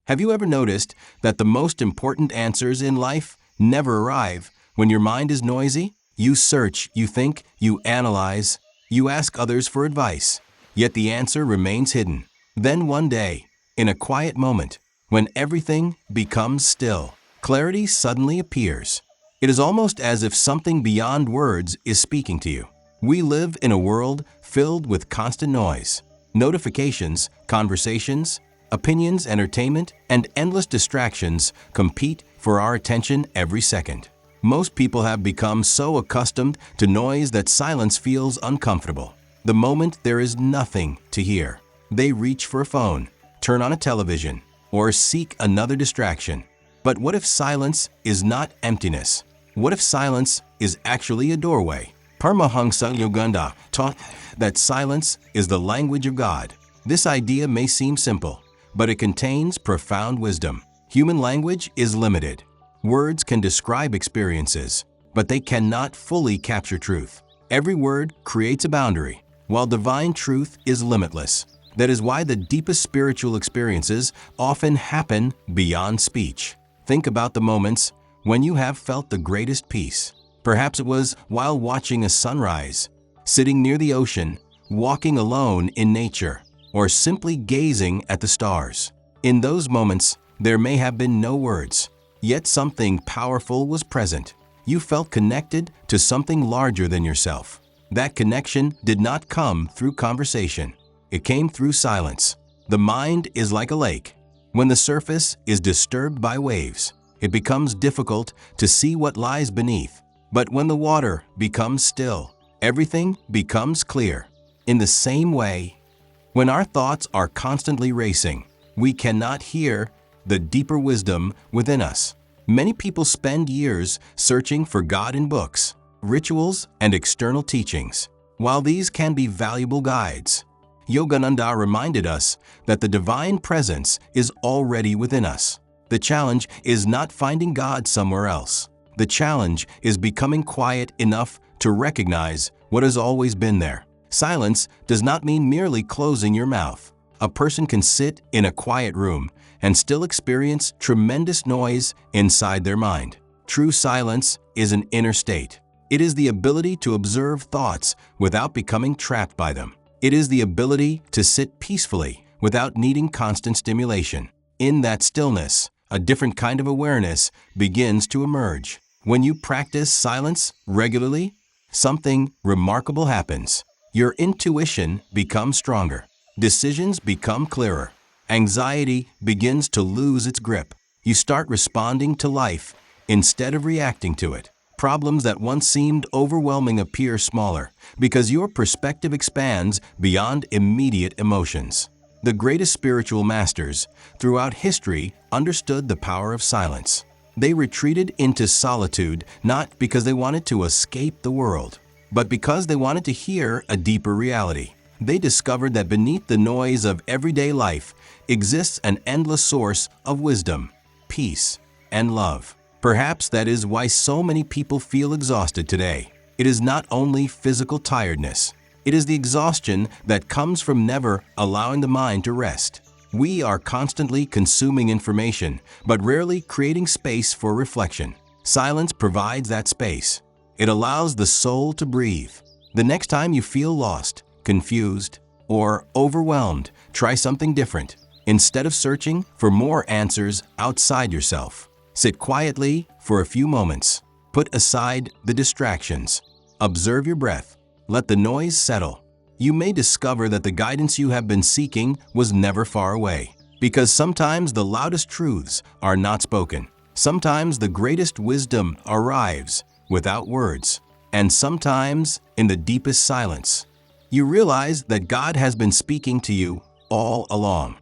Have you ever noticed that the most important answers in life never arrive when your mind is noisy? You search, you think, you analyze, you ask others for advice, yet the answer remains hidden. Then one day, in a quiet moment, when everything becomes still, clarity suddenly appears. It is almost as if something beyond words is speaking to you. We live in a world filled with constant noise, notifications, conversations, opinions, entertainment, and endless distractions compete for our attention every second. Most people have become so accustomed to noise that silence feels uncomfortable. The moment there is nothing to hear, they reach for a phone, turn on a television, or seek another distraction. But what if silence is not emptiness? What if silence is actually a doorway? Paramhansa Yogananda taught that silence is the language of God. This idea may seem simple, but it contains profound wisdom. Human language is limited. Words can describe experiences, but they cannot fully capture truth. Every word creates a boundary, while divine truth is limitless. That is why the deepest spiritual experiences often happen beyond speech. Think about the moments when you have felt the greatest peace. Perhaps it was while watching a sunrise, sitting near the ocean, walking alone in nature, or simply gazing at the stars. In those moments, there may have been no words, yet something powerful was present. You felt connected to something larger than yourself. That connection did not come through conversation. It came through silence. The mind is like a lake. When the surface is disturbed by waves, it becomes difficult to see what lies beneath. But when the water becomes still, everything becomes clear. In the same way, when our thoughts are constantly racing, we cannot hear the deeper wisdom within us. Many people spend years searching for God in books, rituals, and external teachings. While these can be valuable guides, Yogananda reminded us that the divine presence is already within us. The challenge is not finding God somewhere else. The challenge is becoming quiet enough to recognize what has always been there. Silence does not mean merely closing your mouth. A person can sit in a quiet room and still experience tremendous noise inside their mind. True silence is an inner state. It is the ability to observe thoughts without becoming trapped by them. It is the ability to sit peacefully without needing constant stimulation. In that stillness, a different kind of awareness begins to emerge. When you practice silence regularly, something remarkable happens. Your intuition becomes stronger. Decisions become clearer. Anxiety begins to lose its grip. You start responding to life instead of reacting to it. Problems that once seemed overwhelming appear smaller because your perspective expands beyond immediate emotions. The greatest spiritual masters throughout history understood the power of silence. They retreated into solitude not because they wanted to escape the world, but because they wanted to hear a deeper reality. They discovered that beneath the noise of everyday life exists an endless source of wisdom, peace, and love. Perhaps that is why so many people feel exhausted today. It is not only physical tiredness. It is the exhaustion that comes from never allowing the mind to rest. We are constantly consuming information, but rarely creating space for reflection. Silence provides that space. It allows the soul to breathe. The next time you feel lost, confused, or overwhelmed, try something different. Instead of searching for more answers outside yourself, sit quietly for a few moments. Put aside the distractions. Observe your breath. Let the noise settle. You may discover that the guidance you have been seeking was never far away. Because sometimes the loudest truths are not spoken. Sometimes the greatest wisdom arrives without words. And sometimes in the deepest silence. You realize that God has been speaking to you all along.